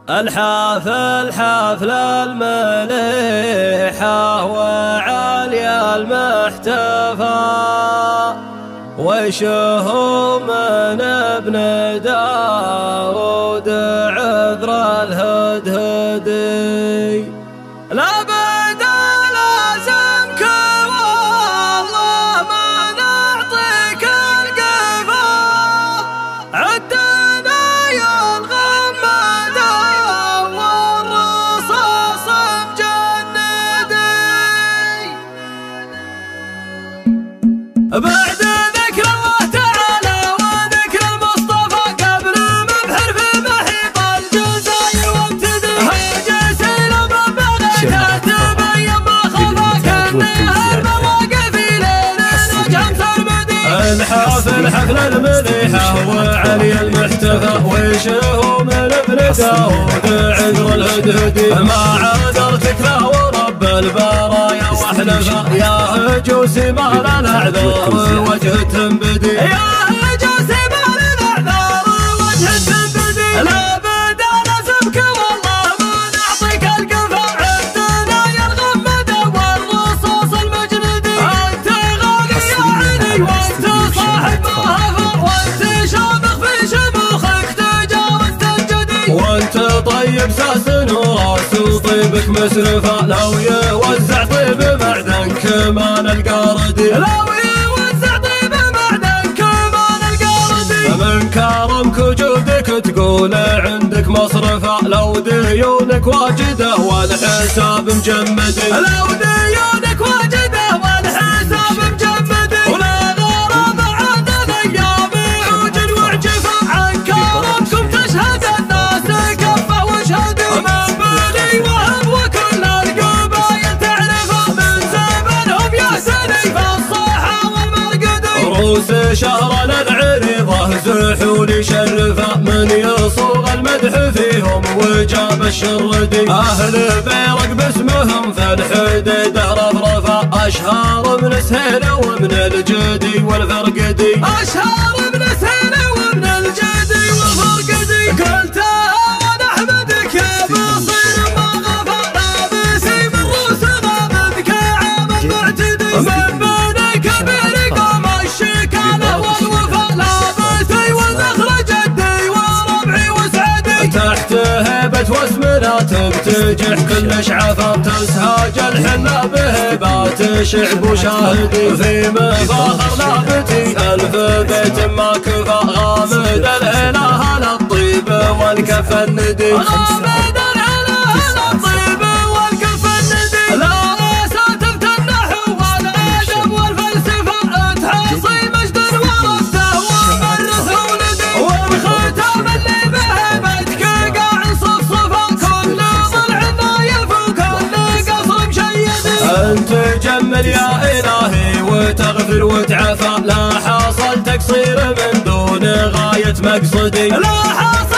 الحافل حفل المليحة وعليا المحتفى وشه من ابن داود عذر الهدهدي لا بدا لازمك والله ما نعطيك القفا عدنا يا الغمادة والرصاص مجندي بعد ذكر الله تعالى وذكر المصطفى قبل مبحر في محيط الجزاير وابتدي هاجس المبلغ تبين ما خفى كانها المواقف لين نجم سرمدي الحافل حفل المليحة وعلي المحتفى وشه من ابن داود عذر الهدهدي ما عذرتك لا ورب البرايا واحلفا يا هجوسي ما لنا اعذار وجه تنبدي يا هجوسي ما لنا اعذار وجه تنبدي لا بدا لازمك والله ما نعطيك القفا عندنا يا الغمدة والرصاص المجندي انت غالي يا عيني وانت صاحب مهفر وانت شامخ في شموخك تجاوزت الجدي وانت طيب ساس وراس وطيبك مسرفة لو يوزع طيب معدن كمان القاردي لو يوزع طيب معدن كمان القاردي من كرمك وجودك تقول عندك مصرفة لو ديونك واجدة والحساب مجمدي لو ديونك واجدة والحساب مجمدي ولا غرام عاد الايام عوج وعجفة عن كرمكم تشهد الناس كفة واشهدوا من بني وهب وكل القبايل تعرفه من زمنهم يا سني فالصيحة والمرقدي روس شهر العريضة زحول شرفة من يصوغ المدح فيهم وجاب الشردي أهل بيرق باسمهم فالحديدة رفرفة أشهر من سهيل ومن الجدي والفرقدي أشهر من سهيل ومن الجدي والفرقدي قلتها وانا احمدك يا بصير ما غفى لابسي من روس غابتك عام المعتدي من بني كبير قام الشكالة والوفا لابسي والنخل جدي وربعي وسعدي تحت هيبة واسمنا تبتجح كل شعفة تسهاج الحنة بهبات شعب وشاهدي في مفاخر لابتي ألف بيت ما كفى غامد الإله للطيب والكف الندي غامد الإله للطيب والكف الندي لا ساتفت النحو والأدب والفلسفة تحصي مجد ورثته ومرث ولدي والختام اللي بهبتك قاع صفصفة كل ضلع نايف وكل قصر مشيدي انت جمل يا إلهي وتغفر وتعفى لا حصل تقصير من دون غاية مقصدي لا حصل